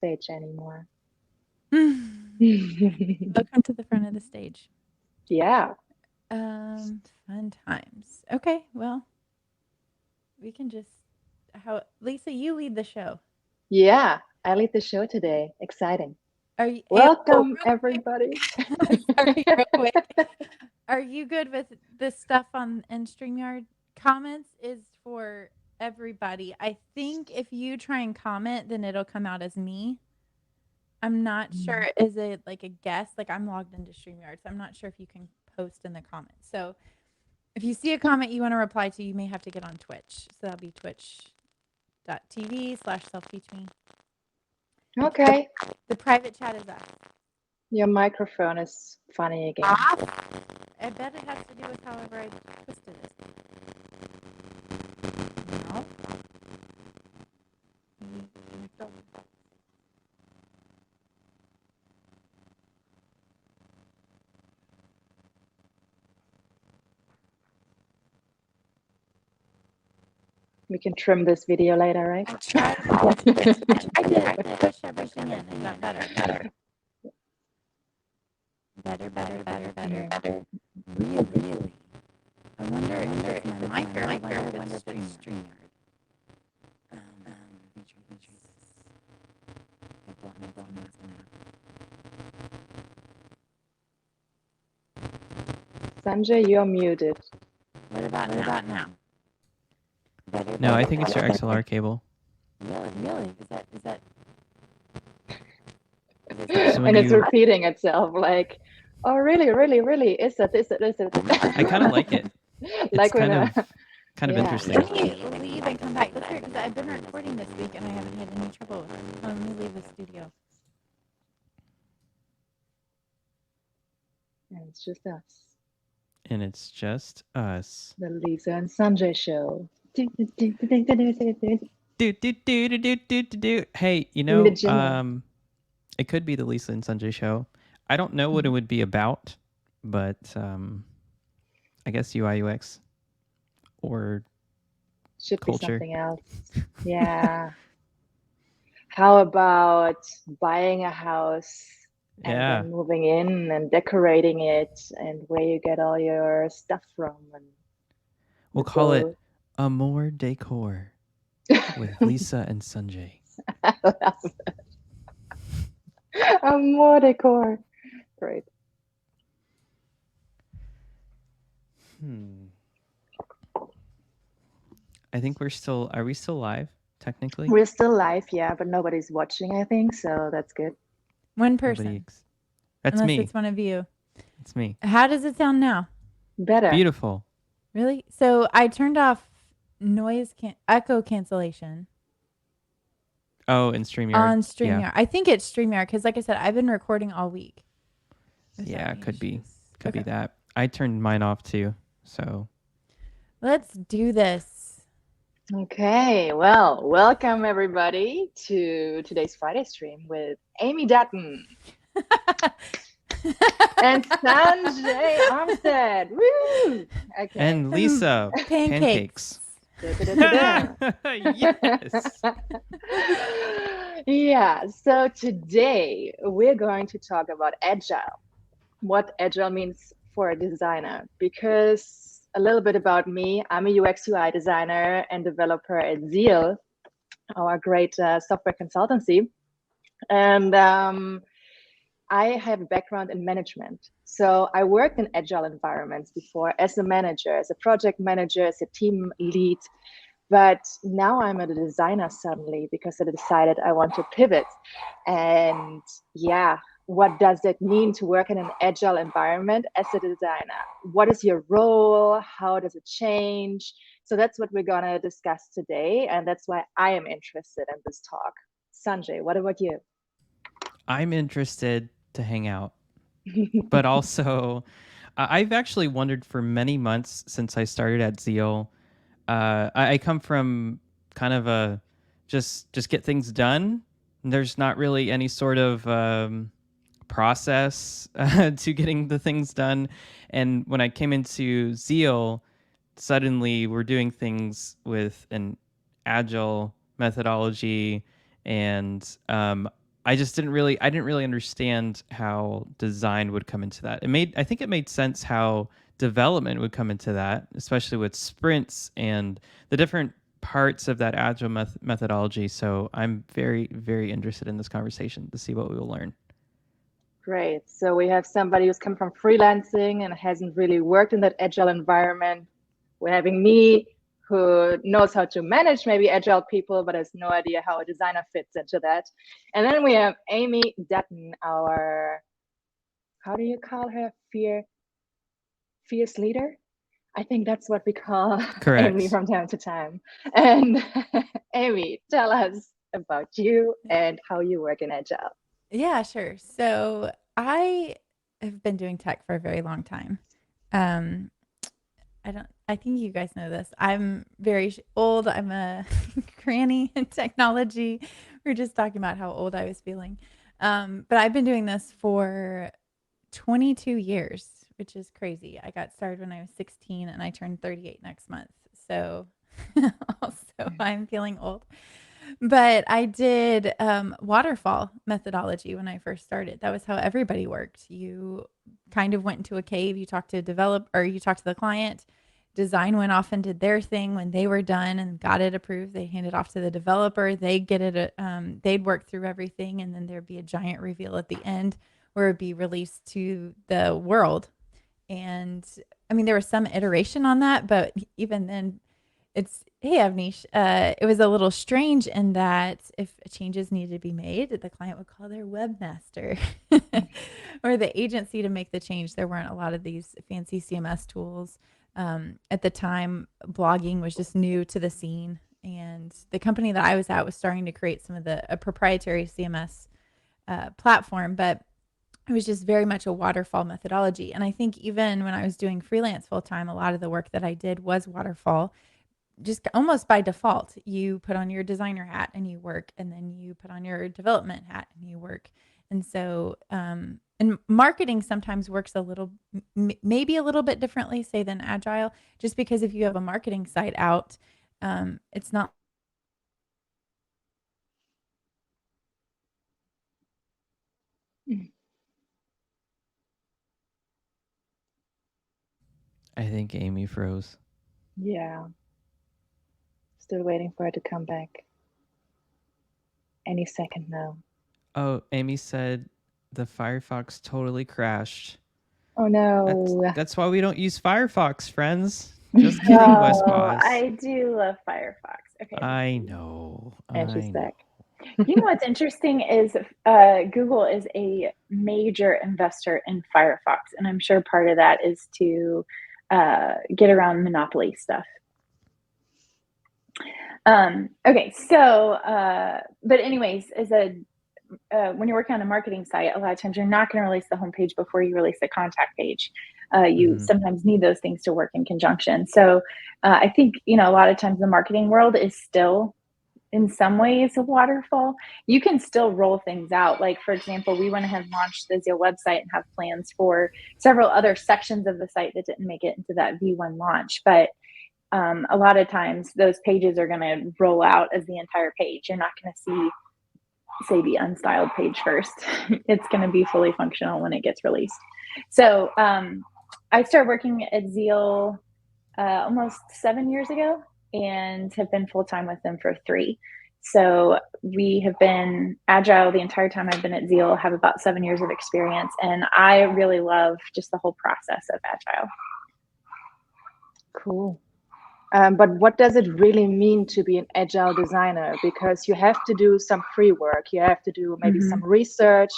stage anymore. Welcome to the front of the stage. Yeah, Fun times. Okay, well, we can just how Lisa, you lead the show. yeah. I lead the show today. Exciting. Are you? Welcome, Real everybody. quick. Sorry, real quick. Are you good with this stuff on in StreamYard? Comments is for everybody. I think if you try and comment, then it'll come out as me. I'm not sure. Is it like a guest? Like I'm logged into StreamYard, so I'm not sure if you can post in the comments. So if you see a comment you want to reply to, you may have to get on Twitch. So that'll be twitch.tv/selfteachme. The, Okay. the private chat is us. Your microphone is funny again. I bet it has to do with however I twisted it. No. We can trim this video later, right? I tried. I did. I push everything in. Is that better? Better. Really? I wonder if it's my mic or I wonder if it's StreamYard. Sanjay, you're muted. What about now? No, I think it's your XLR cable. Really? Is that So And when it's you, repeating itself like, oh, really, really, really? Is it? I kind of like it. It's Like when kind of yeah. interesting. Let me leave and come back. That's weird because I've been recording this week and I haven't had any trouble. Let me leave the studio. And it's just us. And it's just us. The Lisa and Sanjay show. Hey, The jingle. it could be the Lisa and Sunjay show. I don't know what it would be about, but I guess UI UX or Should be culture. something else. Yeah. How about buying a house and Yeah, then moving in and decorating it and where you get all your stuff from and we'll the call it boat. Amore Decor with Lisa and Sunjay. I love it. More decor. Great. I think are we still live, technically? We're still live, yeah, but nobody's watching, I think, so that's good. One Nobody. person. That's Unless me. it's one of you. It's me. How does it sound now? Better. Beautiful. Really? So I turned off echo cancellation Oh, and StreamYard. on Yeah. StreamYard. I think it's StreamYard because, like I said, I've been recording all week. Yeah, it could be. Could be Okay. that. I turned mine off too. So Let's do this. Okay, well, welcome everybody to today's Friday stream with Amy Dutton and Sanjay Armstead. Woo! Okay. and Lisa Pancakes. Yes. Yeah, so today we're going to talk about Agile, what Agile means for a designer, because a little bit about me, I'm a UX UI designer and developer at Zeal, our great software consultancy. And I have a background in management. So I worked in agile environments before as a manager, as a project manager, as a team lead. But now I'm a designer suddenly because I decided I want to pivot. And yeah, what does it mean to work in an agile environment as a designer? What is your role? How does it change? So that's what we're going to discuss today. And that's why I am interested in this talk. Sanjay, what about you? I'm interested to hang out. But also I've actually wondered for many months since I started at Zeal. I come from kind of a just get things done. There's not really any sort of process to getting the things done. And when I came into Zeal, suddenly we're doing things with an agile methodology, and I didn't really understand how design would come into that. I think it made sense how development would come into that, especially with sprints and the different parts of that agile methodology. So I'm very, very interested in this conversation to see what we will learn. Great. So we have somebody who's come from freelancing and hasn't really worked in that agile environment. We're having me, who knows how to manage maybe agile people, but has no idea how a designer fits into that. And then we have Amy Dutton, our, how do you call her? Fierce leader? I think that's what we call Correct. Amy from time to time. And Amy, tell us about you and how you work in agile. Yeah, sure. So I have been doing tech for a very long time. I think you guys know this. I'm very old. I'm a granny in technology. We are just talking about how old I was feeling. But I've been doing this for 22 years, which is crazy. I got started when I was 16 and I turned 38 next month. So also I'm feeling old. But I did waterfall methodology when I first started. That was how everybody worked. You kind of went into a cave, you talked to the client. Design went off and did their thing. When they were done and got it approved, they hand it off to the developer. They'd get it, they'd work through everything, and then there'd be a giant reveal at the end where it'd be released to the world. And I mean, there was some iteration on that, but even then, hey, Avnish, it was a little strange in that if changes needed to be made, the client would call their webmaster or the agency to make the change. There weren't a lot of these fancy CMS tools. At the time, blogging was just new to the scene. And the company that I was at was starting to create some of a proprietary CMS platform, but it was just very much a waterfall methodology. And I think even when I was doing freelance full time, a lot of the work that I did was waterfall. Just almost by default, you put on your designer hat and you work, and then you put on your development hat and you work. And so, and marketing sometimes works maybe a little bit differently, say, than agile, just because if you have a marketing site out, it's not. I think Amy froze. Yeah. Still waiting for it to come back. Any second now. Oh, Amy said the Firefox totally crashed. Oh no. That's why we don't use Firefox, friends. Just kidding, Westboss. I do love Firefox. Okay. I know. And she's back. You know what's interesting is Google is a major investor in Firefox, and I'm sure part of that is to get around monopoly stuff. Okay, so but anyways, when you're working on a marketing site, a lot of times you're not going to release the homepage before you release the contact page. You sometimes need those things to work in conjunction. So I think, a lot of times the marketing world is still in some ways a waterfall. You can still roll things out. Like, for example, we went ahead and launched the Zeal website and have plans for several other sections of the site that didn't make it into that V1 launch. But a lot of times those pages are going to roll out as the entire page. You're not going to see, say, the unstyled page first. It's going to be fully functional when it gets released. So I started working at Zeal almost 7 years ago and have been full-time with them for 3. So we have been agile the entire time I've been at Zeal, have about 7 years of experience, and I really love just the whole process of agile. Cool. But what does it really mean to be an agile designer? Because you have to do some pre-work, you have to do maybe some research,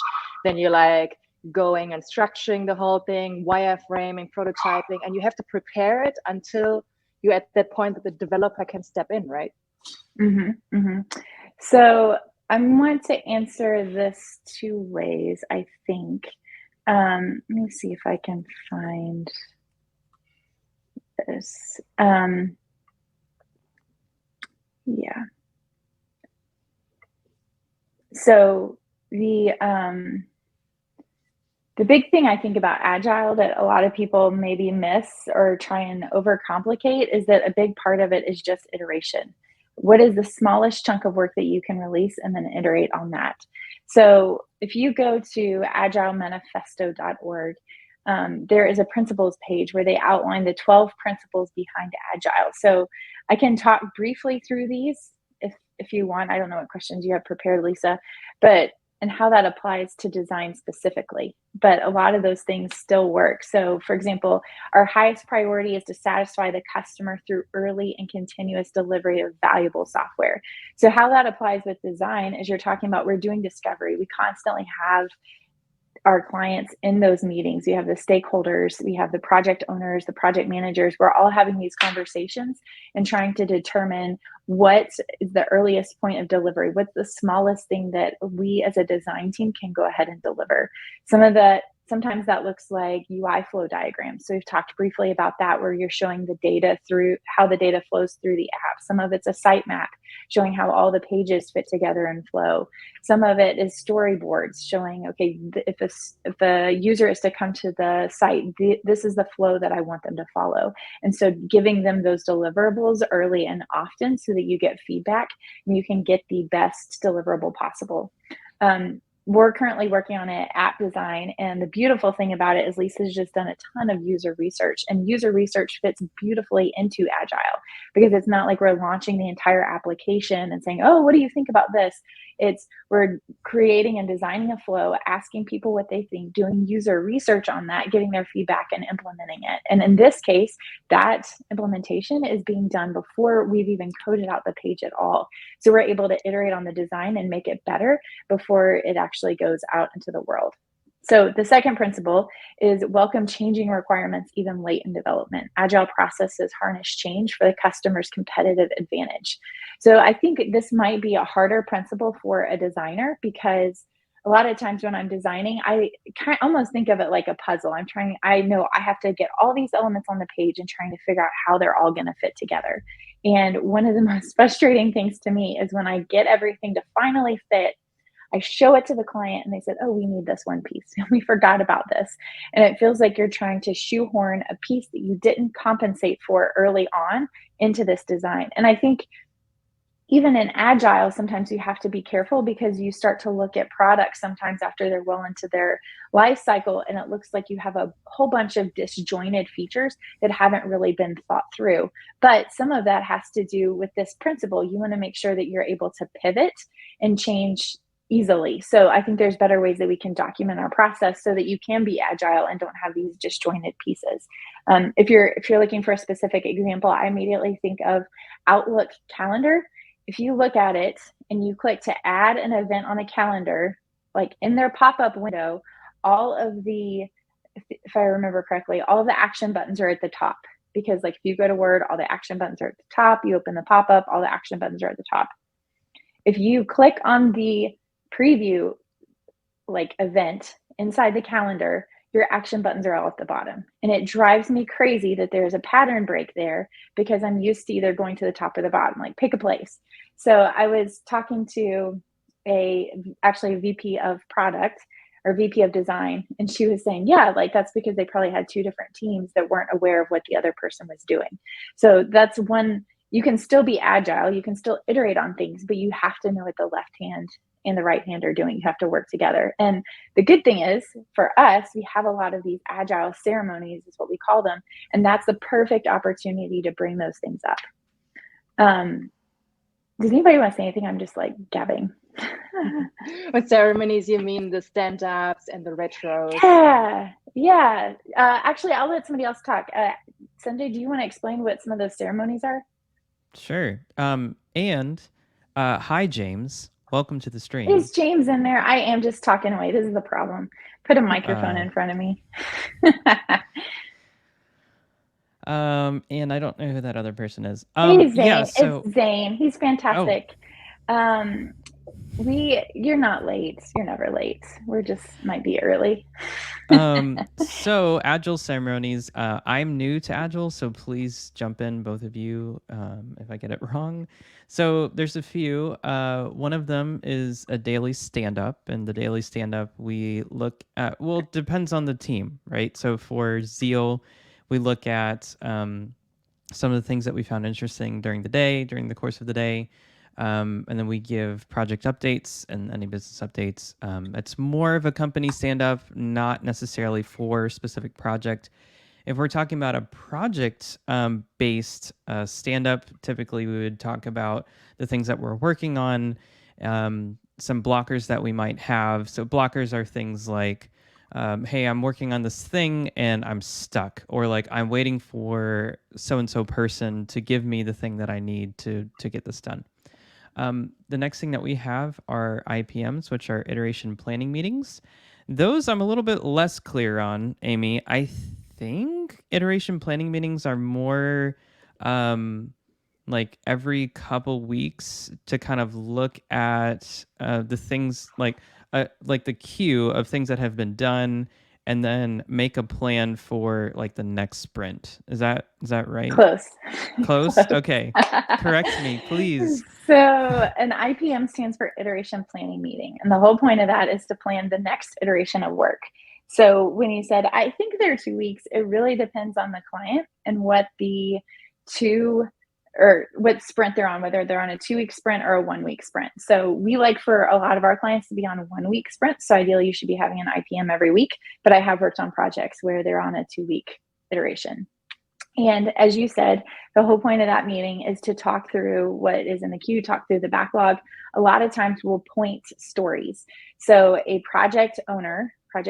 then you're like going and structuring the whole thing, wireframing, prototyping, and you have to prepare it until you're at that point that the developer can step in, right? So I want to answer this 2 ways, I think. Let me see if I can find this. Yeah. So the big thing I think about agile that a lot of people maybe miss or try and overcomplicate is that a big part of it is just iteration. What is the smallest chunk of work that you can release and then iterate on that? So if you go to agilemanifesto.org, there is a principles page where they outline the 12 principles behind Agile. So I can talk briefly through these if you want. I don't know what questions you have prepared, Lisa, and how that applies to design specifically. But a lot of those things still work. So for example, our highest priority is to satisfy the customer through early and continuous delivery of valuable software. So how that applies with design is you're talking about, we're doing discovery. We constantly have our clients in those meetings. We have the stakeholders, we have the project owners, the project managers. We're all having these conversations and trying to determine what is the earliest point of delivery. What's the smallest thing that we as a design team can go ahead and deliver? Sometimes that looks like UI flow diagrams. So we've talked briefly about that, where you're showing the data through how the data flows through the app. Some of it's a sitemap showing how all the pages fit together and flow. Some of it is storyboards showing, okay, if a user is to come to the site, this is the flow that I want them to follow. And so giving them those deliverables early and often so that you get feedback and you can get the best deliverable possible. We're currently working on an app design, and the beautiful thing about it is Lisa's just done a ton of user research, and user research fits beautifully into Agile because it's not like we're launching the entire application and saying, oh, what do you think about this? We're creating and designing a flow, asking people what they think, doing user research on that, getting their feedback and implementing it. And in this case, that implementation is being done before we've even coded out the page at all. So we're able to iterate on the design and make it better before it actually goes out into the world. So the second principle is welcome changing requirements even late in development. Agile processes harness change for the customer's competitive advantage. So I think this might be a harder principle for a designer, because a lot of times when I'm designing, I kind of almost think of it like a puzzle. I know I have to get all these elements on the page and trying to figure out how they're all going to fit together. And one of the most frustrating things to me is when I get everything to finally fit, I show it to the client and they said, oh, we need this one piece. We forgot about this. And it feels like you're trying to shoehorn a piece that you didn't compensate for early on into this design. And I think even in Agile, sometimes you have to be careful because you start to look at products sometimes after they're well into their life cycle, and it looks like you have a whole bunch of disjointed features that haven't really been thought through. But some of that has to do with this principle. You want to make sure that you're able to pivot and change easily. So I think there's better ways that we can document our process so that you can be agile and don't have these disjointed pieces. If you're looking for a specific example, I immediately think of Outlook calendar. If you look at it and you click to add an event on a calendar, like in their pop-up window, if I remember correctly, all of the action buttons are at the top, because like if you go to Word, all the action buttons are at the top. You open the pop-up, all the action buttons are at the top. If you click on the preview like event inside the calendar, your action buttons are all at the bottom. And it drives me crazy that there's a pattern break there, because I'm used to either going to the top or the bottom, like pick a place. So I was talking to actually a VP of product or VP of design, and she was saying, yeah, like that's because they probably had two different teams that weren't aware of what the other person was doing. So that's one. You can still be agile, you can still iterate on things, but you have to know what the left hand and the right hand are doing. You have to work together. And the good thing is for us, we have a lot of these agile ceremonies is what we call them. And that's the perfect opportunity to bring those things up. Does anybody want to say anything? I'm just like gabbing. With ceremonies, you mean the stand-ups and the retros? Yeah. Actually, I'll let somebody else talk. Sunjay, do you want to explain what some of those ceremonies are? Sure. And hi, James. Welcome to the stream. Is James in there? I am just talking away. This is the problem. Put a microphone in front of me. And I don't know who that other person is. Hey, Zane. Yeah, so... It's Zane. He's fantastic. Oh. You're not late. You're never late. We're just might be early. So Agile ceremonies. I'm new to Agile, so please jump in, both of you, if I get it wrong. So there's a few. One of them is a daily stand-up, and the daily stand-up we look at. Well, it depends on the team, right? So for Zeal, we look at some of the things that we found interesting during the course of the day. And then we give project updates and any business updates. It's more of a company stand-up, not necessarily for a specific project. If we're talking about a project based stand-up, typically we would talk about the things that we're working on, some blockers that we might have. So blockers are things like, hey, I'm working on this thing and I'm stuck, or like I'm waiting for so-and-so person to give me the thing that I need to get this done. The next thing that we have are IPMs, which are iteration planning meetings. Those I'm a little bit less clear on, Amy. I think iteration planning meetings are more like every couple weeks to kind of look at the things like the queue of things that have been done, and then make a plan for like the next sprint. Is that right? Close. Close? Close. Okay. Correct me, please. So an IPM stands for iteration planning meeting. And the whole point of that is to plan the next iteration of work. So when you said, I think they're 2 weeks, it really depends on the client and what what sprint they're on, whether they're on a 2-week sprint or a 1-week sprint. So we like for a lot of our clients to be on a 1-week sprint. So ideally you should be having an IPM every week, but I have worked on projects where they're on a 2-week iteration. And as you said, the whole point of that meeting is to talk through what is in the queue, talk through the backlog. A lot of times we'll point stories. So a project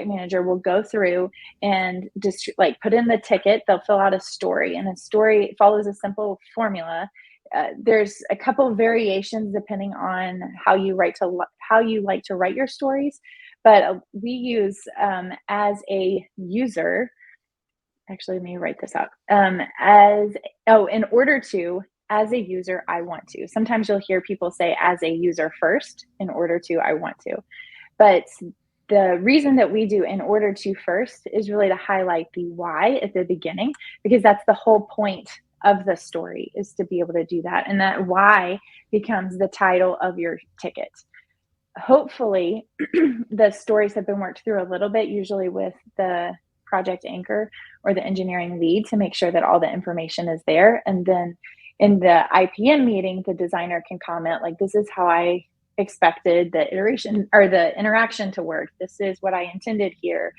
manager will go through and just like put in the ticket, they'll fill out a story, and a story follows a simple formula. There's a couple of variations depending on how you like to write your stories, but we use as a user. Actually, let me write this out. In order to, as a user, I want to. Sometimes you'll hear people say as a user first, in order to, I want to. But the reason that we do in order to first is really to highlight the why at the beginning, because that's the whole point of the story, is to be able to do that. And that why becomes the title of your ticket. Hopefully, the stories have been worked through a little bit, usually with the project anchor or the engineering lead, to make sure that all the information is there. And then in the IPM meeting, the designer can comment like, this is how I expected the iteration or the interaction to work. This is what I intended here.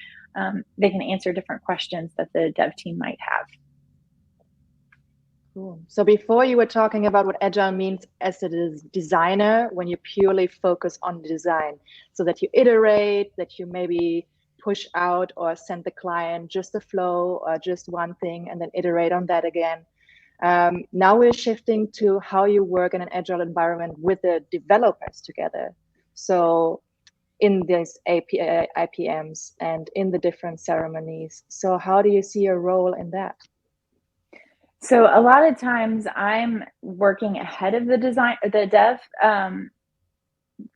They can answer different questions that the dev team might have. Cool. So before you were talking about what Agile means as a designer, when you purely focus on the design, so that you iterate, that you maybe push out or send the client just a flow or just one thing and then iterate on that again. Now we're shifting to how you work in an Agile environment with the developers together. So in these IPMs and in the different ceremonies. So how do you see your role in that? So a lot of times I'm working ahead of the dev,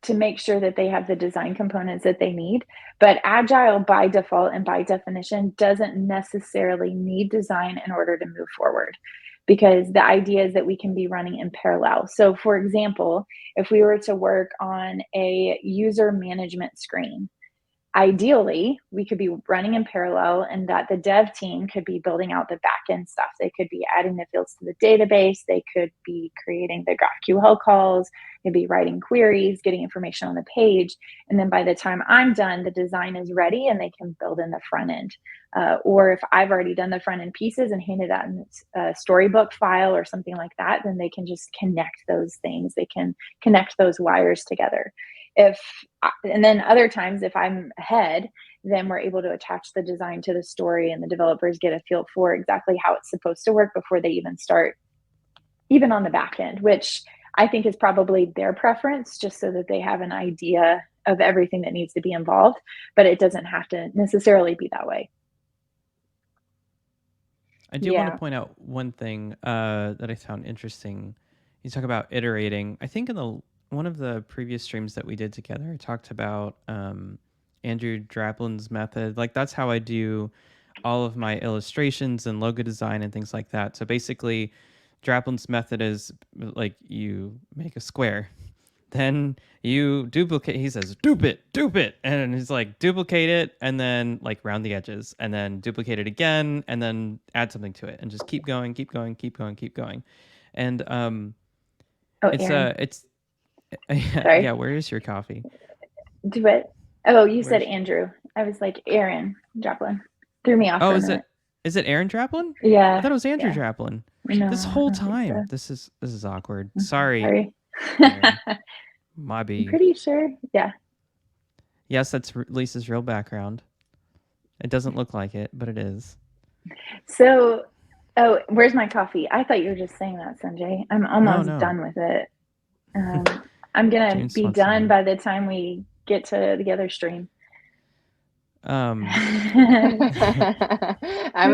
to make sure that they have the design components that they need. But Agile by default and by definition doesn't necessarily need design in order to move forward, because the idea is that we can be running in parallel. So for example, if we were to work on a user management screen, ideally, we could be running in parallel, and that the dev team could be building out the backend stuff. They could be adding the fields to the database. They could be creating the GraphQL calls. They'd be writing queries, getting information on the page. And then by the time I'm done, the design is ready and they can build in the front end. Or if I've already done the front end pieces and handed out in a storybook file or something like that, then they can just connect those things. They can connect those wires together. And then other times, if I'm ahead, then we're able to attach the design to the story, and the developers get a feel for exactly how it's supposed to work before they even start, even on the back end, which I think is probably their preference, just so that they have an idea of everything that needs to be involved, but it doesn't have to necessarily be that way. I do want to point out one thing that I found interesting. You talk about iterating. I think in one of the previous streams that we did together, I talked about Andrew Draplin's method. Like, that's how I do all of my illustrations and logo design and things like that. So basically, Draplin's method is like, you make a square, then you duplicate. He says, dupe it. And he's like, duplicate it, and then like round the edges, and then duplicate it again, and then add something to it, and just keep going. And Sorry. Yeah, where is your coffee? Do it. Oh, you said Where's- Andrew. I was like Aaron Joplin. Threw me off Oh, for a minute. is it Aaron Draplin? Yeah. I thought it was Andrew yeah. Draplin. No, This I whole don't think time. so. This is awkward. Sorry. Sorry. Aaron. I'm Mobby. pretty sure. Yeah. Yes, that's Lisa's real background. It doesn't look like it, but it is. So, oh, where's my coffee? I thought you were just saying that, Sunjay. I'm almost No. done with it. I'm gonna James be wants some done more. by the time we get to the other stream. Um, I'm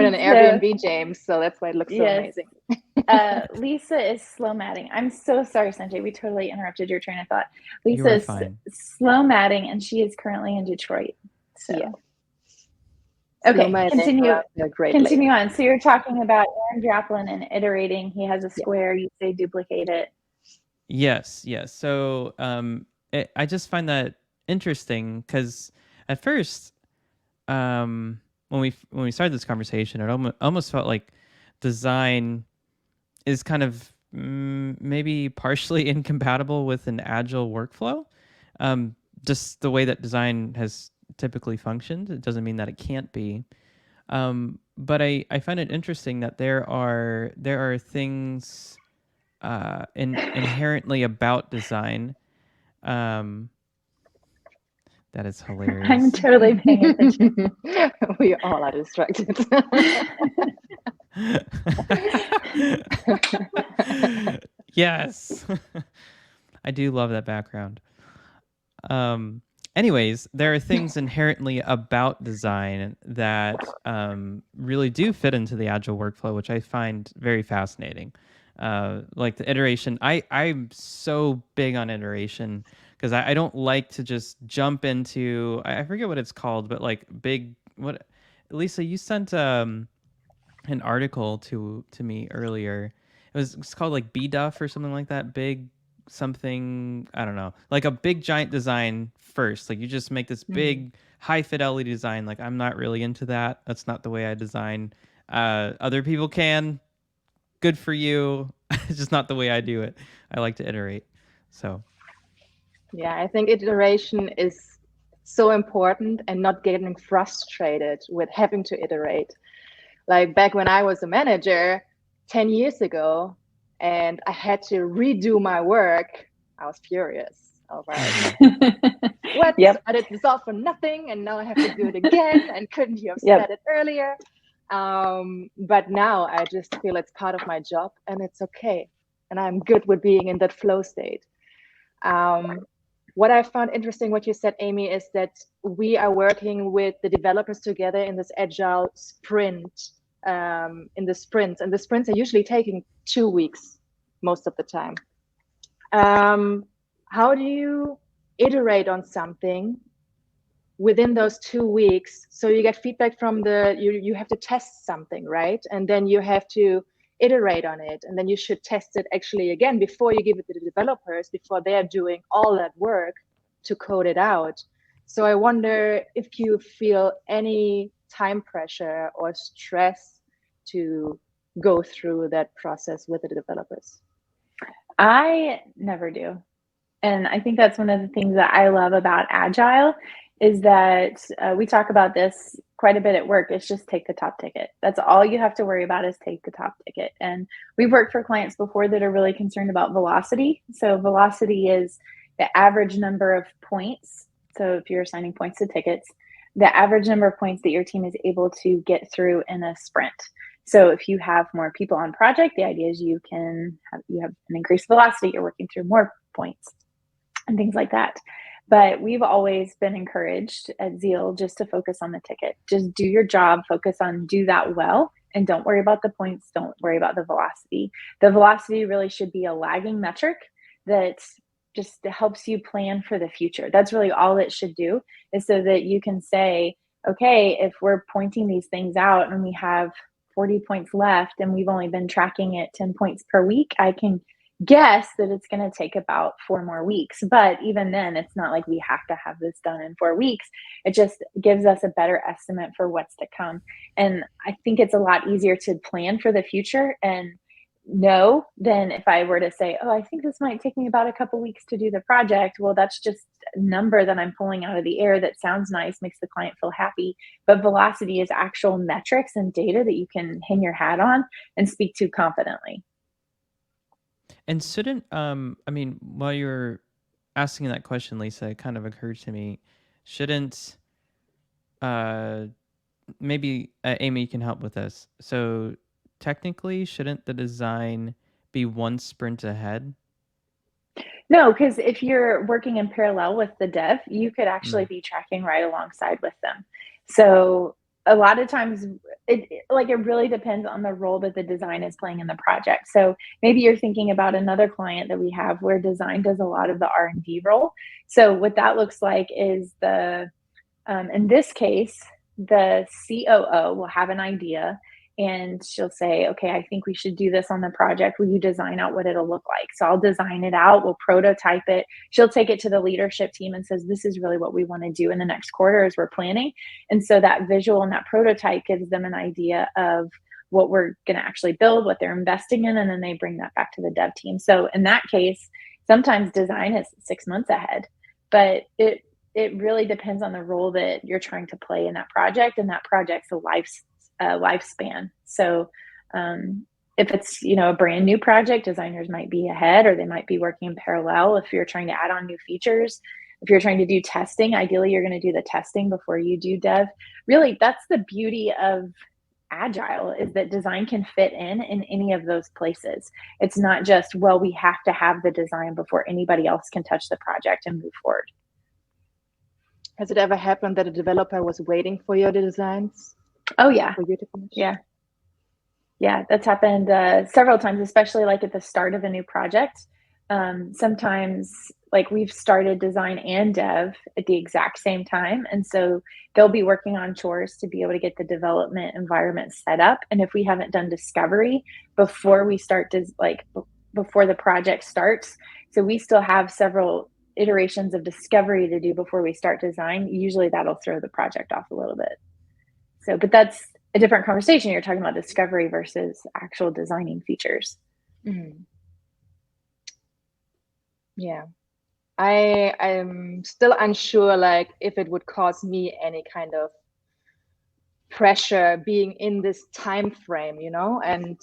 in an Airbnb, James, so that's why it looks so Yes. amazing. Lisa is slow matting. I'm so sorry, Sunjay. We totally interrupted your train of thought. You Lisa are is fine. slow matting, and she is currently in Detroit. So, Yeah. okay, Slow matting continue. around the Great Continue Lakes. on. So you're talking about Aaron Draplin and iterating. He has a square. You say duplicate it. Yes. So I just find that interesting because at first, when we started this conversation, it almost felt like design is kind of maybe partially incompatible with an agile workflow. Just the way that design has typically functioned, it doesn't mean that it can't be. But I find it interesting that there are things inherently about design that is hilarious. I'm totally paying attention. We all are distracted. Yes. I do love that background. Anyways, there are things inherently about design that really do fit into the agile workflow, which I find very fascinating. Like the iteration, I'm so big on iteration because I don't like to just jump into, I forget what it's called, but like Lisa, you sent an article to me earlier. It's called like BDuff or something like that. Big something, I don't know, like a big giant design first. Like you just make this big high fidelity design. Like I'm not really into that. That's not the way I design. Other people can. Good for you. It's just not the way I do it. I like to iterate. So yeah, I think iteration is so important, and not getting frustrated with having to iterate. Like back when I was a manager 10 years ago and I had to redo my work, I was furious. I was like, what? Yep. I did this all for nothing and now I have to do it again, and couldn't you have said it earlier? But now I just feel it's part of my job and it's okay. And I'm good with being in that flow state. What I found interesting, what you said, Amy, is that we are working with the developers together in this agile sprint, in the sprints. And the sprints are usually taking 2 weeks most of the time. How do you iterate on something within those 2 weeks? So you get feedback from you have to test something, right? And then you have to iterate on it, and then you should test it actually again before you give it to the developers, before they're doing all that work to code it out. So I wonder if you feel any time pressure or stress to go through that process with the developers. I never do. And I think that's one of the things that I love about Agile is that we talk about this quite a bit at work. It's just take the top ticket. That's all you have to worry about, is take the top ticket. And we've worked for clients before that are really concerned about velocity. So velocity is the average number of points. So if you're assigning points to tickets, the average number of points that your team is able to get through in a sprint. So if you have more people on project, the idea is you have an increased velocity. You're working through more points and things like that. But we've always been encouraged at Zeal just to focus on the ticket. Just do your job, focus on do that well, and don't worry about the points, don't worry about the velocity. The velocity really should be a lagging metric that just helps you plan for the future. That's really all it should do, is so that you can say, okay, if we're pointing these things out and we have 40 points left and we've only been tracking it 10 points per week, I can guess that it's going to take about 4 more weeks. But even then, it's not like we have to have this done in 4 weeks. It just gives us a better estimate for what's to come. And I think it's a lot easier to plan for the future. And know than if I were to say, oh, I think this might take me about a couple weeks to do the project. Well, that's just a number that I'm pulling out of the air that sounds nice, makes the client feel happy. But velocity is actual metrics and data that you can hang your hat on and speak to confidently. And shouldn't, I mean, while you're asking that question, Lisa, it kind of occurred to me, shouldn't, maybe Amy, you can help with this. So technically, shouldn't the design be one sprint ahead? No, because if you're working in parallel with the dev, you could actually be tracking right alongside with them. So a lot of times it really depends on the role that the design is playing in the project. So maybe you're thinking about another client that we have where design does a lot of the R&D role. So what that looks like is in this case, the COO will have an idea and she'll say, okay, I think we should do this on the project. Will you design out what it'll look like? So I'll design it out. We'll prototype it. She'll take it to the leadership team and says, this is really what we want to do in the next quarter as we're planning. And so that visual and that prototype gives them an idea of what we're going to actually build, what they're investing in, and then they bring that back to the dev team. So in that case, sometimes design is 6 months ahead, but it really depends on the role that you're trying to play in that project, and that project's lifespan. So if it's a brand new project, designers might be ahead, or they might be working in parallel. If you're trying to add on new features, if you're trying to do testing, ideally you're going to do the testing before you do dev. Really, that's the beauty of Agile, is that design can fit in any of those places. It's not just, well, we have to have the design before anybody else can touch the project and move forward. Has it ever happened that a developer was waiting for your designs? Oh, yeah. For you to finish? Yeah, that's happened several times, especially like at the start of a new project. Sometimes like we've started design and dev at the exact same time. And so they'll be working on chores to be able to get the development environment set up. And if we haven't done discovery before we start before the project starts, so we still have several iterations of discovery to do before we start design, usually that'll throw the project off a little bit. So, but that's a different conversation. You're talking about discovery versus actual designing features. Mm-hmm. Yeah. I'm still unsure, like, if it would cause me any kind of pressure being in this time frame, and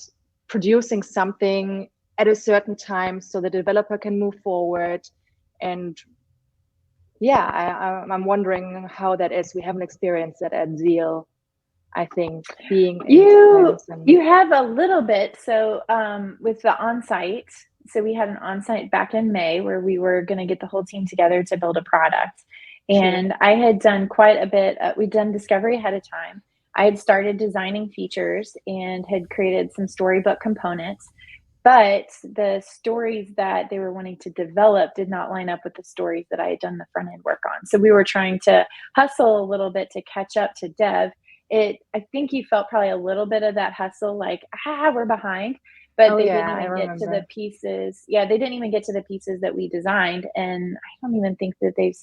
producing something at a certain time so the developer can move forward. And yeah, I'm wondering how that is. We haven't experienced that at Zeal. I think being you have a little bit. So with the on-site, so we had an on-site back in May where we were going to get the whole team together to build a product. And sure. I had done quite a bit. We'd done discovery ahead of time. I had started designing features and had created some storybook components. But the stories that they were wanting to develop did not line up with the stories that I had done the front end work on. So we were trying to hustle a little bit to catch up to dev. I think you felt probably a little bit of that hustle, like, we're behind. But they didn't even get to the pieces. Yeah, they didn't even get to the pieces that we designed. And I don't even think that they've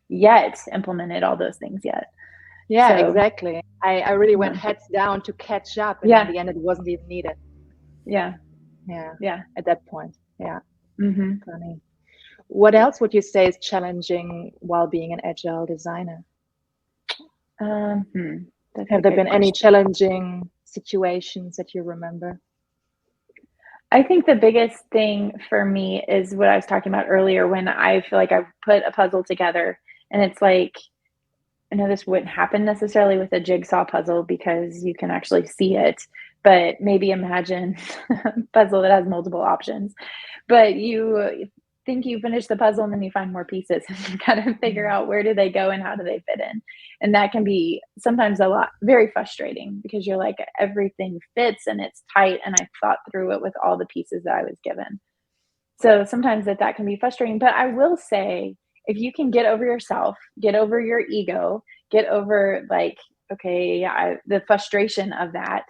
yet implemented all those things yet. Yeah, so, exactly. I really went heads down to catch up. And in the end, it wasn't even needed. Yeah. At that point. Yeah. Mm-hmm. Funny. What else would you say is challenging while being an agile designer? Have there been any challenging situations that you remember? I think the biggest thing for me is what I was talking about earlier, when I feel like I've put a puzzle together and it's like, I know this wouldn't happen necessarily with a jigsaw puzzle because you can actually see it, but maybe imagine a puzzle that has multiple options, but you think you finish the puzzle and then you find more pieces and you gotta figure out where do they go and how do they fit in. And that can be sometimes very frustrating because you're like, everything fits and it's tight and I thought through it with all the pieces that I was given. So sometimes that can be frustrating, but I will say, if you can get over yourself, get over your ego, get over the frustration of that,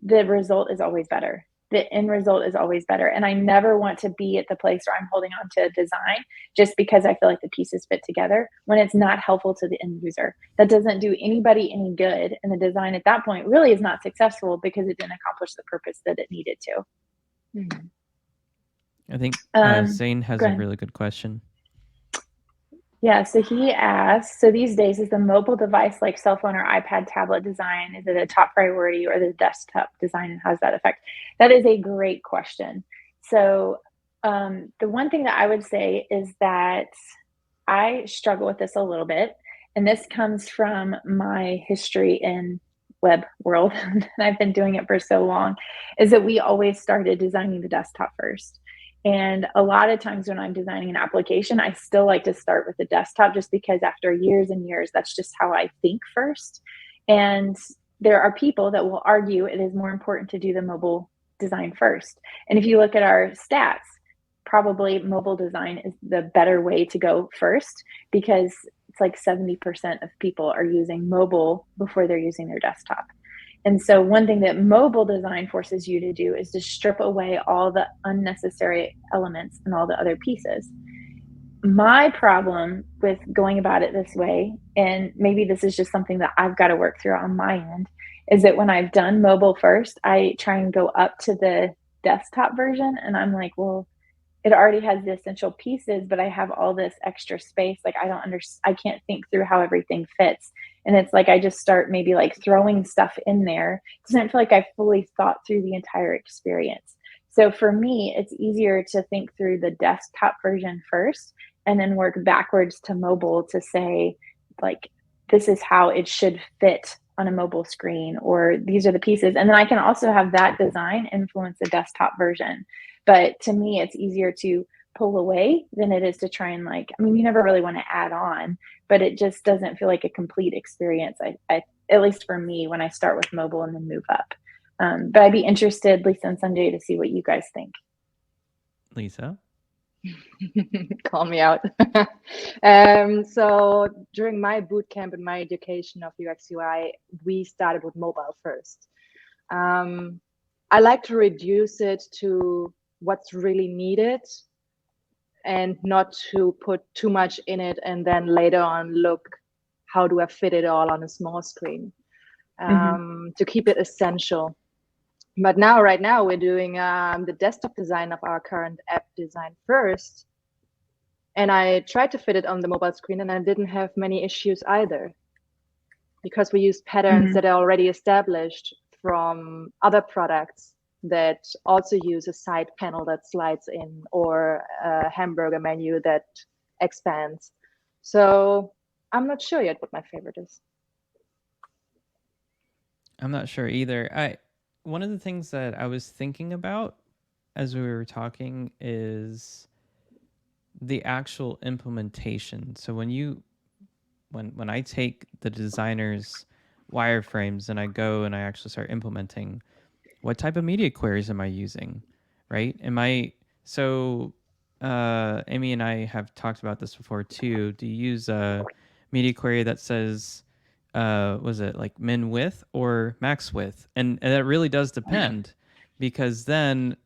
the result is always better. The end result is always better. And I never want to be at the place where I'm holding on to a design just because I feel like the pieces fit together when it's not helpful to the end user. That doesn't do anybody any good. And the design at that point really is not successful because it didn't accomplish the purpose that it needed to. Mhm. I think Zane has Go a ahead. really good question. Yeah, so he asked, so these days, is the mobile device like cell phone or iPad tablet design, is it a top priority, or the desktop design, and how does that affect? That is a great question. So the one thing that I would say is that I struggle with this a little bit, and this comes from my history in web world, and I've been doing it for so long, is that we always started designing the desktop first. And a lot of times when I'm designing an application, I still like to start with the desktop just because after years and years, that's just how I think first. And there are people that will argue it is more important to do the mobile design first. And if you look at our stats, probably mobile design is the better way to go first, because it's like 70% of people are using mobile before they're using their desktop. And so one thing that mobile design forces you to do is to strip away all the unnecessary elements and all the other pieces. My problem with going about it this way, and maybe this is just something that I've got to work through on my end, is that when I've done mobile first, I try and go up to the desktop version, and I'm like, well, it already has the essential pieces, but I have all this extra space. Like I can't think through how everything fits. And it's like I just start maybe like throwing stuff in there. It doesn't feel like I fully thought through the entire experience. So for me, it's easier to think through the desktop version first and then work backwards to mobile to say, like, this is how it should fit on a mobile screen, or these are the pieces. And then I can also have that design influence the desktop version. But to me, it's easier to pull away than it is to try and, like, I mean, you never really want to add on, but it just doesn't feel like a complete experience. At least for me, when I start with mobile and then move up. But I'd be interested, Lisa and Sunjay, to see what you guys think. Lisa? Call me out. So during my boot camp and my education of UX UI, we started with mobile first. I like to reduce it to what's really needed and not to put too much in it and then later on look, how do I fit it all on a small screen? To keep it essential. But right now we're doing the desktop design of our current app design first. And I tried to fit it on the mobile screen and I didn't have many issues either, because we used patterns that are already established from other products that also use a side panel that slides in, or a hamburger menu that expands. So I'm not sure yet what my favorite is. I'm not sure either. One of the things that I was thinking about as we were talking is the actual implementation. So when I take the designer's wireframes and I go and I actually start implementing, what type of media queries am I using, right? Amy and I have talked about this before too. Do you use a media query that says, was it like min width or max width? And that really does depend, because then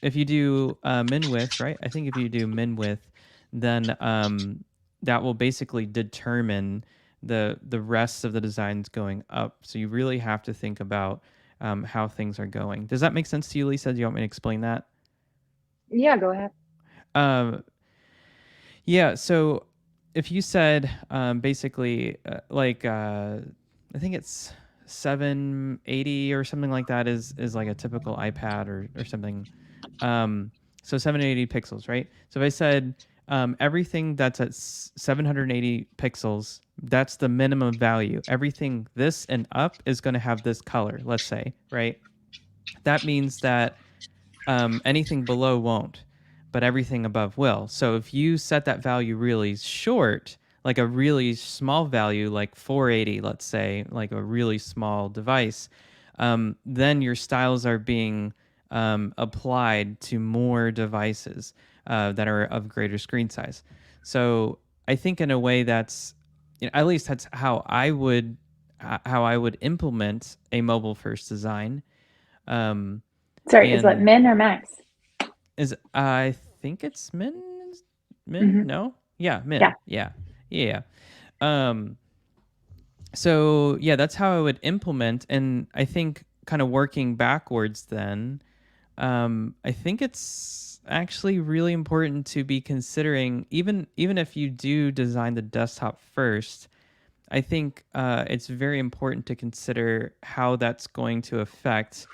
if you do min width, right? I think if you do min width, then that will basically determine the rest of the designs going up. So you really have to think about how things are going. Does that make sense to you, Lisa? Do you want me to explain that? Yeah, go ahead. Yeah, so if you said basically I think it's 780 or something like that is like a typical iPad or something. So 780 pixels, right? So if I said everything that's at 780 pixels, that's the minimum value. Everything this and up is going to have this color, let's say, right? That means that anything below won't, but everything above will. So if you set that value really short, like a really small value, like 480, let's say, like a really small device, then your styles are being applied to more devices that are of greater screen size. So I think in a way that's, at least that's how I would implement a mobile first design. Sorry, is what, min or max? I think it's min. No, yeah, min. Yeah. So yeah, that's how I would implement, and I think kind of working backwards then I think it's actually really important to be considering, even if you do design the desktop first, I think it's very important to consider how that's going to affect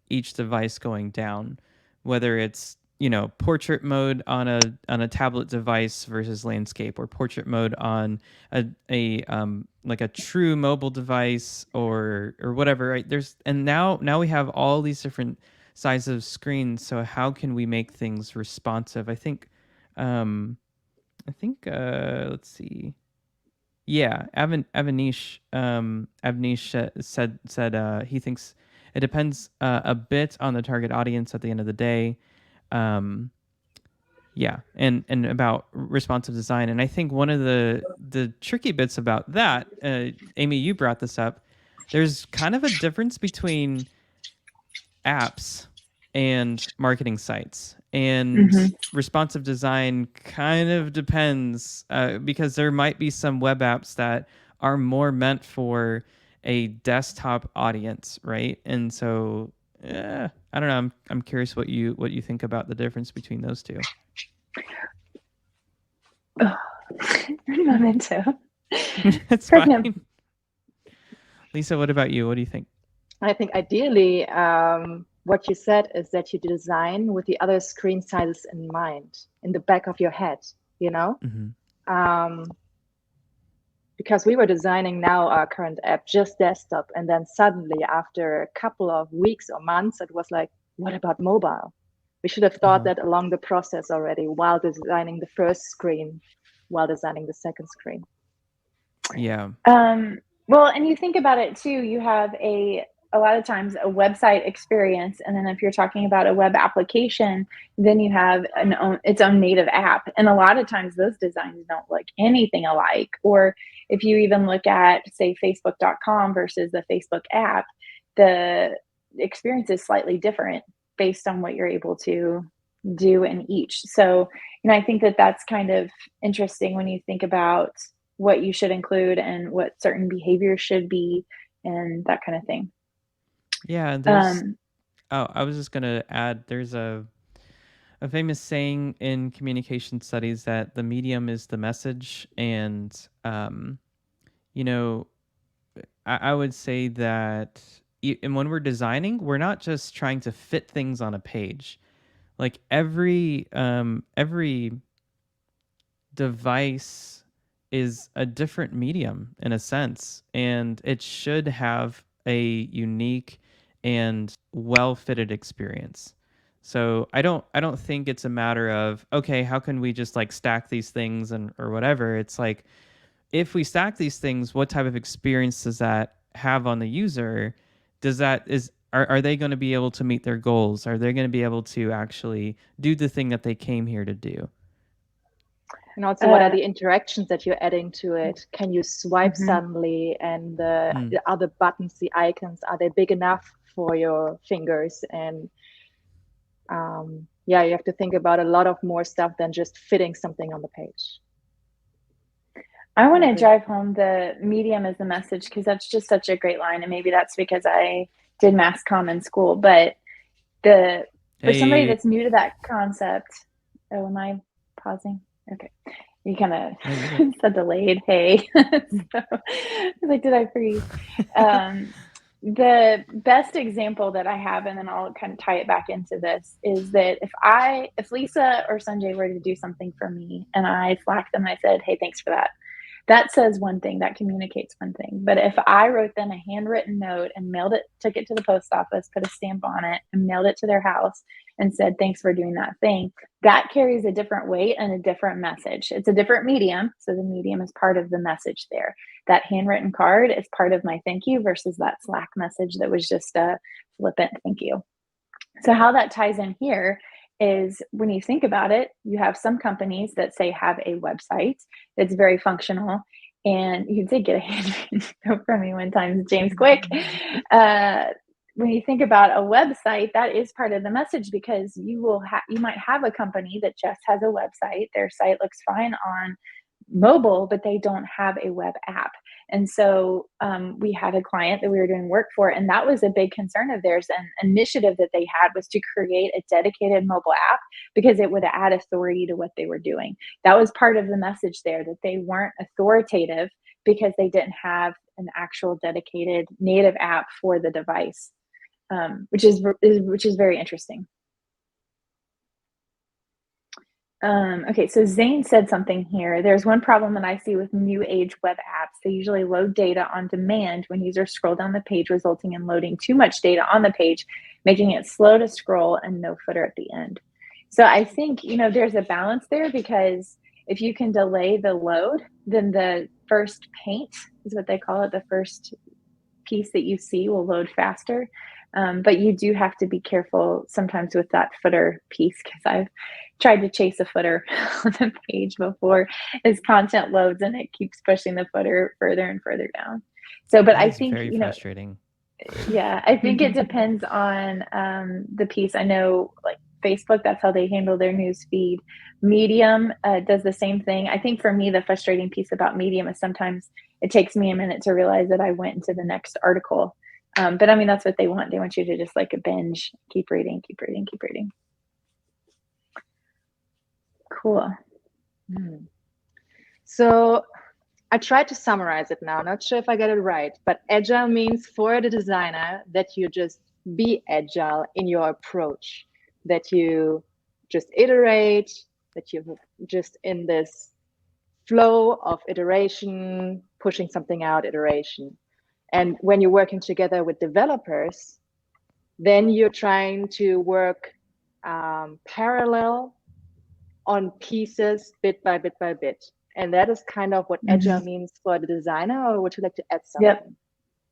each device going down, whether it's, you know, portrait mode on a tablet device versus landscape, or portrait mode on a like a true mobile device, or whatever, right? And now we have all these different sizes of screens, so how can we make things responsive? Let's see. Yeah, Avnish said he thinks it depends a bit on the target audience at the end of the day. Yeah, and about responsive design, and I think one of the tricky bits about that, Amy, you brought this up. There's kind of a difference between apps and marketing sites, and responsive design kind of depends, because there might be some web apps that are more meant for a desktop audience, right? And so I don't know, I'm curious what you think about the difference between those two. Memento. It's fine. Lisa, what about you? What do you think? I think ideally, what you said is that you design with the other screen sizes in mind, in the back of your head, you know? Because we were designing now our current app just desktop, and then suddenly after a couple of weeks or months, it was like, what about mobile? We should have thought that along the process already, while designing the first screen, while designing the second screen. Yeah. Well, and you think about it too, you have a lot of times a website experience, and then if you're talking about a web application, then you have its own native app, and a lot of times those designs don't look anything alike. Or if you even look at, say, facebook.com versus the Facebook app, the experience is slightly different based on what you're able to do in each. So, you know, I think that that's kind of interesting when you think about what you should include and what certain behaviors should be and that kind of thing. Yeah, there's I was just gonna add, there's a famous saying in communication studies that the medium is the message, and you know, I would say that and when we're designing, we're not just trying to fit things on a page. Like every device is a different medium in a sense, and it should have a unique and well-fitted experience. So I don't think it's a matter of, okay, how can we just like stack these things and or whatever. It's like, if we stack these things, what type of experience does that have on the user? Are they going to be able to meet their goals? Are they going to be able to actually do the thing that they came here to do? And also, what are the interactions that you're adding to it? Can you swipe suddenly? And the other buttons, the icons, are they big enough for your fingers? And yeah, you have to think about a lot of more stuff than just fitting something on the page. I want to drive home the medium as the message, because that's just such a great line. And maybe that's because I did mass comm in school. But for somebody that's new to that concept, am I pausing? Okay. You kind of said delayed, hey. So, I was like, did I freeze? The best example that I have, and then I'll kind of tie it back into this, is that if Lisa or Sunjay were to do something for me and I Slacked them and I said, hey, thanks for that, that says one thing, that communicates one thing. But if I wrote them a handwritten note and took it to the post office, put a stamp on it and mailed it to their house and said, thanks for doing that thing, that carries a different weight and a different message. It's a different medium. So the medium is part of the message there. That handwritten card is part of my thank you versus that Slack message that was just a flippant thank you. So how that ties in here is, when you think about it, you have some companies that say have a website that's very functional, and you did get a handwritten note from me one time, James Quick. When you think about a website, that is part of the message, because you might have a company that just has a website. Their site looks fine on mobile, but they don't have a web app. And so we had a client that we were doing work for, and that was a big concern of theirs. An initiative that they had was to create a dedicated mobile app because it would add authority to what they were doing. That was part of the message there, that they weren't authoritative because they didn't have an actual dedicated native app for the device, which is very interesting. Okay, so Zane said something here. There's one problem that I see with new age web apps. They usually load data on demand when users scroll down the page, resulting in loading too much data on the page, making it slow to scroll and no footer at the end. So I think, there's a balance there, because if you can delay the load, then the first paint is what they call it. The first piece that you see will load faster. But you do have to be careful sometimes with that footer piece, because I've tried to chase a footer on the page before as content loads, and it keeps pushing the footer further and further down. So, but I think, very frustrating. Yeah, I think it depends on the piece. I know, like Facebook, that's how they handle their news feed. Medium does the same thing. I think for me, the frustrating piece about Medium is sometimes it takes me a minute to realize that I went into the next article. But I mean, that's what they want. They want you to just like a binge, keep reading, keep reading, keep reading. Cool. So I tried to summarize it now. Not sure if I get it right, but agile means for the designer that you just be agile in your approach, that you just iterate, that you're just in this flow of iteration, pushing something out, iteration. And when you're working together with developers, then you're trying to work parallel on pieces bit by bit by bit. And that is kind of what agile means for the designer. Or would you like to add something?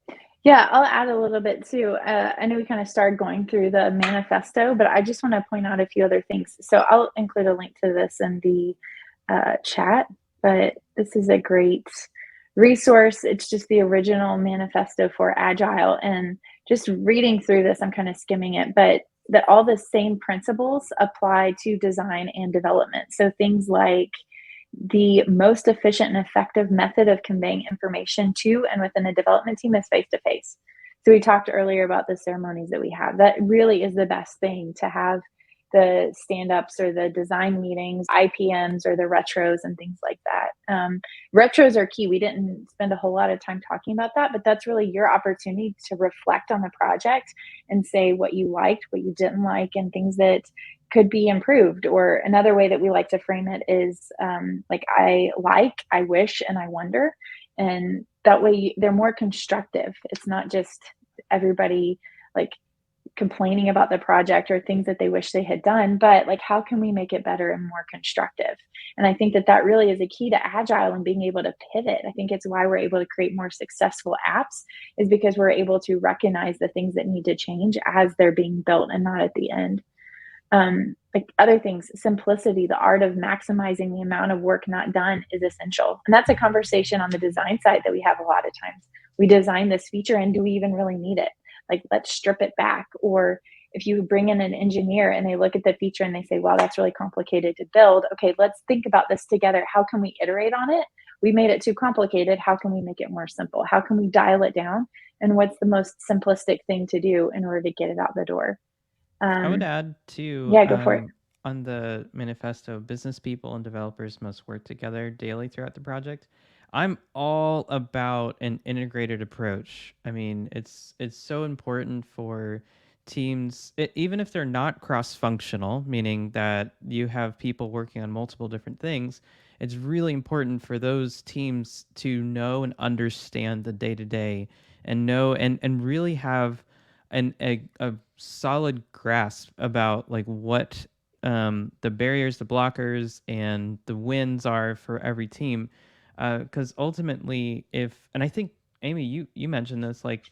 Yep. Yeah, I'll add a little bit too. I know we kind of started going through the manifesto, but I just want to point out a few other things. So I'll include a link to this in the chat, but this is a great resource. It's just the original manifesto for Agile. And just reading through this, I'm kind of skimming it, but that all the same principles apply to design and development. So things like the most efficient and effective method of conveying information to and within a development team is face-to-face. So we talked earlier about the ceremonies that we have. That really is the best thing, to have the stand-ups or the design meetings, IPMs or the retros and things like that. Retros are key. We didn't spend a whole lot of time talking about that, but that's really your opportunity to reflect on the project and say what you liked, what you didn't like, and things that could be improved. Or another way that we like to frame it is like I wish, and I wonder. And that way they're more constructive. It's not just everybody like complaining about the project or things that they wish they had done, but like, how can we make it better and more constructive? And I think that that really is a key to Agile and being able to pivot. I think it's why we're able to create more successful apps, is because we're able to recognize the things that need to change as they're being built and not at the end. Like other things, simplicity, the art of maximizing the amount of work not done is essential. And that's a conversation on the design side that we have a lot of times. We design this feature, and do we even really need it? Like, let's strip it back. Or if you bring in an engineer and they look at the feature and they say, wow, that's really complicated to build. Okay, let's think about this together. How can we iterate on it? We made it too complicated. How can we make it more simple? How can we dial it down? And what's the most simplistic thing to do in order to get it out the door? I would add too, yeah, go for it. On the manifesto, business people and developers must work together daily throughout the project. I'm all about an integrated approach. I mean, it's so important for teams, even if they're not cross-functional, meaning that you have people working on multiple different things. It's really important for those teams to know and understand the day-to-day, and know and really have a solid grasp about like what the barriers, the blockers, and the wins are for every team. Because ultimately, and I think Amy, you mentioned this, like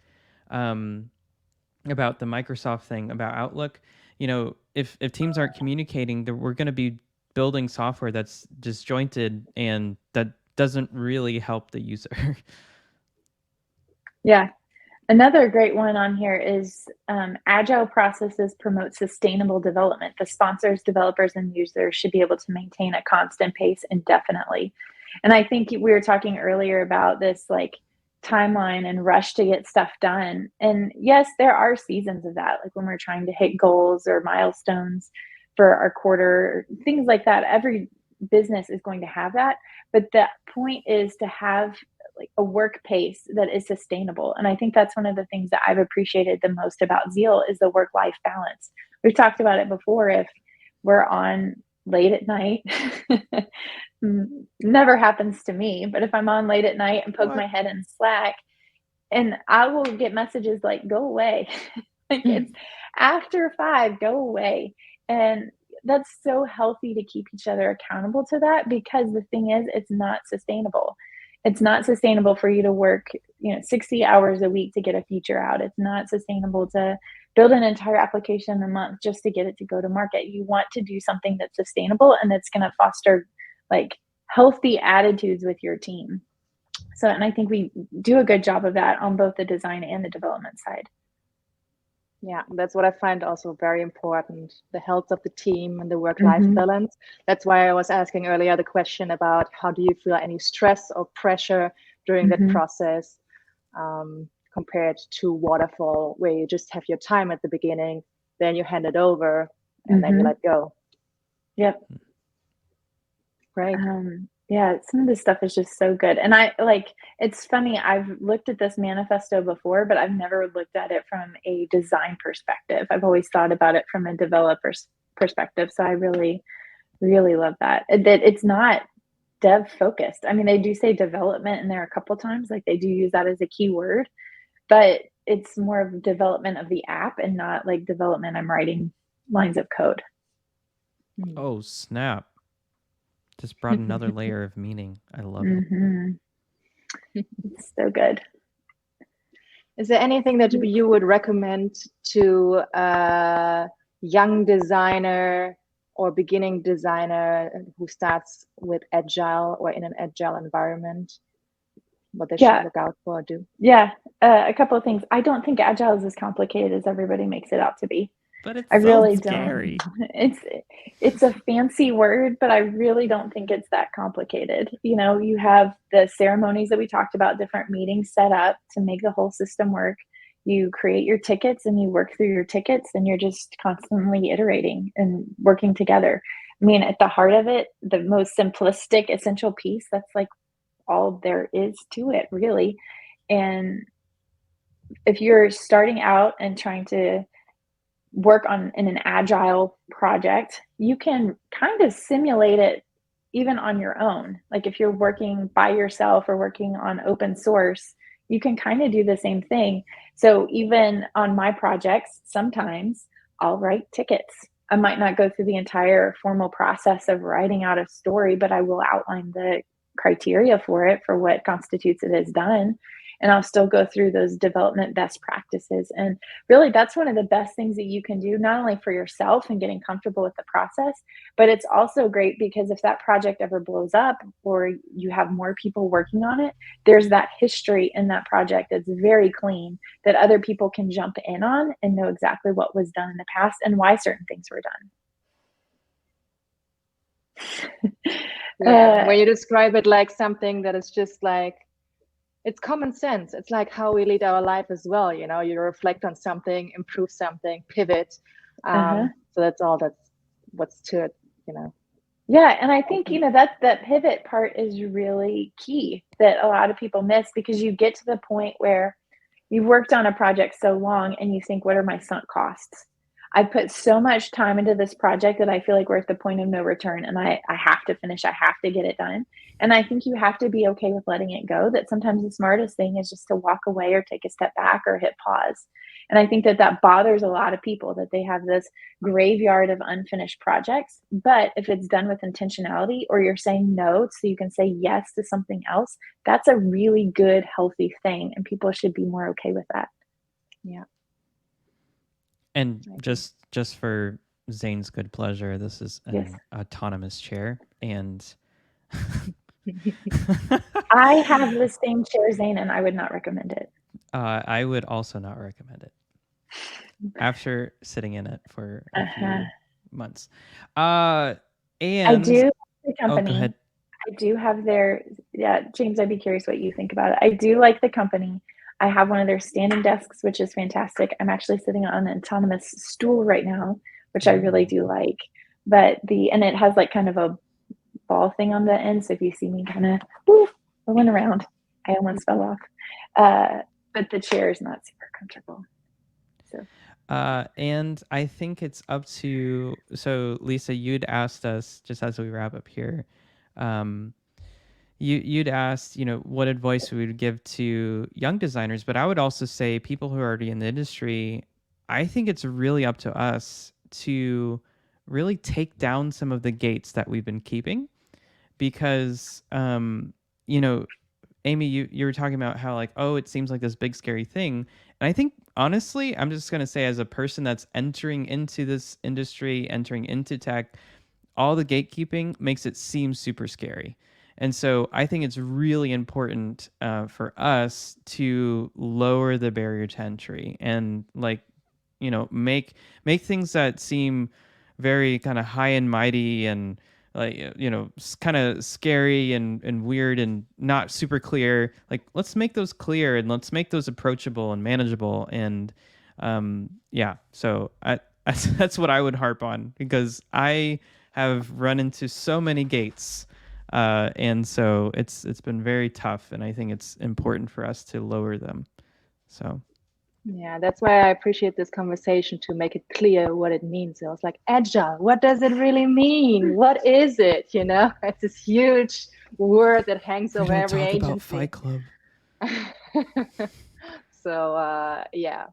about the Microsoft thing about Outlook. You know, if teams aren't communicating, then we're going to be building software that's disjointed and that doesn't really help the user. Yeah. Another great one on here is Agile processes promote sustainable development. The sponsors, developers, and users should be able to maintain a constant pace indefinitely. And I think we were talking earlier about this, like timeline and rush to get stuff done. And yes, there are seasons of that, like when we're trying to hit goals or milestones for our quarter, things like that. Every business is going to have that. But the point is to have like a work pace that is sustainable. And I think that's one of the things that I've appreciated the most about Zeal is the work-life balance. We've talked about it before. If we're on late at night, never happens to me, but if I'm on late at night and poke my head in Slack, and I will get messages like, go away. Like it's after 5, go away. And that's so healthy to keep each other accountable to that, because the thing is, it's not sustainable. It's not sustainable for you to work, 60 hours a week to get a feature out. It's not sustainable to build an entire application in a month just to get it to go to market. You want to do something that's sustainable and that's going to foster like healthy attitudes with your team. So, and I think we do a good job of that on both the design and the development side. Yeah, that's what I find also very important, the health of the team and the work-life balance. That's why I was asking earlier the question about how do you feel any stress or pressure during that process compared to waterfall, where you just have your time at the beginning, then you hand it over and then you let go. Yep. Right. Yeah, some of this stuff is just so good. And it's funny, I've looked at this manifesto before, but I've never looked at it from a design perspective. I've always thought about it from a developer's perspective. So I really, really love that it's not dev focused. I mean, they do say development in there a couple times, like they do use that as a key word, but it's more of development of the app and not like development, I'm writing lines of code. Oh, snap. Just brought another layer of meaning. I love it. It's so good. Is there anything that you would recommend to a young designer or beginning designer who starts with Agile or in an Agile environment? What they should look out for or do? Yeah, a couple of things. I don't think Agile is as complicated as everybody makes it out to be. But it's really scary. Don't. It's a fancy word, but I really don't think it's that complicated. You have the ceremonies that we talked about, different meetings set up to make the whole system work. You create your tickets and you work through your tickets, and you're just constantly iterating and working together. I mean, at the heart of it, the most simplistic, essential piece, that's like all there is to it, really. And if you're starting out and trying to work in an agile project, you can kind of simulate it even on your own. Like if you're working by yourself or working on open source, you can kind of do the same thing. So even on my projects, sometimes I'll write tickets. I might not go through the entire formal process of writing out a story, but I will outline the criteria for it, for what constitutes it as done. And I'll still go through those development best practices. And really, that's one of the best things that you can do, not only for yourself and getting comfortable with the process, but it's also great because if that project ever blows up or you have more people working on it, there's that history in that project that's very clean that other people can jump in on and know exactly what was done in the past and why certain things were done. When you describe it like something that is just like, it's common sense. It's like how we lead our life as well. You reflect on something, improve something, pivot. So that's what's to it, Yeah. And I think, that pivot part is really key that a lot of people miss, because you get to the point where you've worked on a project so long and you think, what are my sunk costs? I put so much time into this project that I feel like we're at the point of no return, and I have to finish. I have to get it done. And I think you have to be okay with letting it go, that sometimes the smartest thing is just to walk away or take a step back or hit pause. And I think that bothers a lot of people, that they have this graveyard of unfinished projects. But if it's done with intentionality, or you're saying no so you can say yes to something else, that's a really good, healthy thing. And people should be more okay with that. Yeah. And just for Zane's good pleasure, this is an autonomous chair, and I have the same chair, Zane, and I would not recommend it. I would also not recommend it after sitting in it for a few months. And I do. The company go ahead. I do have James, I'd be curious what you think about it. I do like the company. I have one of their standing desks, which is fantastic. I'm actually sitting on an autonomous stool right now, which I really do like. But and it has like kind of a ball thing on the end. So if you see me kind of rolling around, I almost fell off. But the chair is not super comfortable. So. And I think it's up to, so Lisa, you'd asked us, just as we wrap up here, you'd asked, what advice we would give to young designers, but I would also say people who are already in the industry, I think it's really up to us to really take down some of the gates that we've been keeping, because, Amy, you were talking about how, like, oh, it seems like this big scary thing. And I think, honestly, I'm just going to say, as a person that's entering into this industry, entering into tech, all the gatekeeping makes it seem super scary. And so I think it's really important for us to lower the barrier to entry and, like, make things that seem very kind of high and mighty and, like, kind of scary and weird and not super clear. Like, let's make those clear and let's make those approachable and manageable. And so that's what I would harp on, because I have run into so many gates, and so it's been very tough, and I think it's important for us to lower them. So yeah, that's why I appreciate this conversation, to make it clear what it means. I was like, agile, what does it really mean? What is it? It's this huge word that hangs over every agency. About Fight Club. So yeah,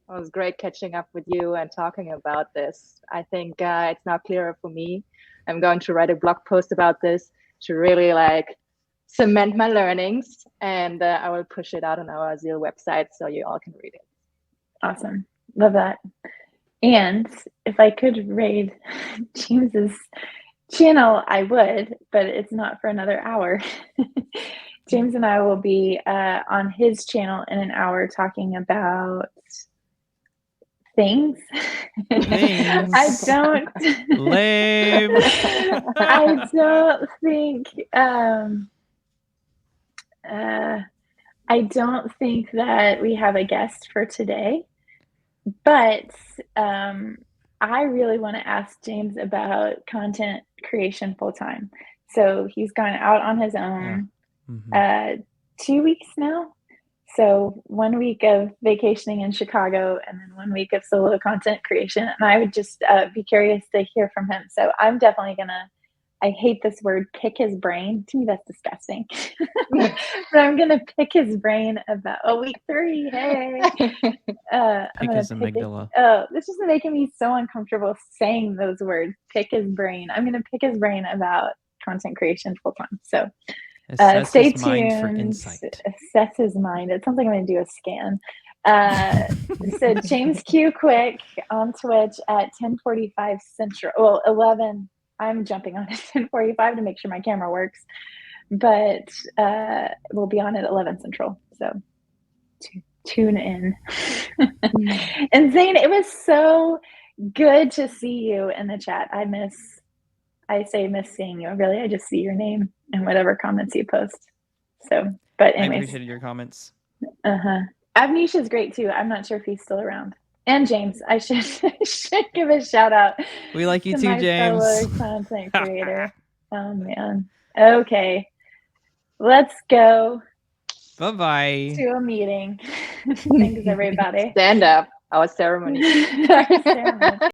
it was great catching up with you and talking about this. I think it's now clearer for me. I'm going to write a blog post about this to really cement my learnings, and I will push it out on our Zeal website so you all can read it. Awesome. Love that. And if I could raid James's channel, I would, but it's not for another hour. James and I will be on his channel in an hour talking about things. I don't lame. I don't think I don't think that we have a guest for today, but I really want to ask James about content creation full time. So he's gone out on his own 2 weeks now. So 1 week of vacationing in Chicago and then 1 week of solo content creation. And I would just be curious to hear from him. So I'm definitely I hate this word, pick his brain. To me, that's disgusting. But I'm going to pick his brain about week 3. Hey. Pick his amygdala. This is making me so uncomfortable saying those words. Pick his brain. I'm going to pick his brain about content creation full time. So stay tuned. Mind for insight. Assess his mind. It sounds like I'm going to do a scan. So James Q Quick on Twitch at 10:45 Central. Well, 11. I'm jumping on at 10:45 to make sure my camera works, but we'll be on at 11 Central. So tune in. And Zane, it was so good to see you in the chat. I miss seeing you. Really, I just see your name and whatever comments you post. So, but anyways. I appreciated your comments. Avnish is great too. I'm not sure if he's still around. And James, I should give a shout out. We like you to too, my James. Fellow content creator. Oh man. Okay. Let's go. Bye-bye. To a meeting. Thanks everybody. Stand up. Our ceremony. Our ceremony.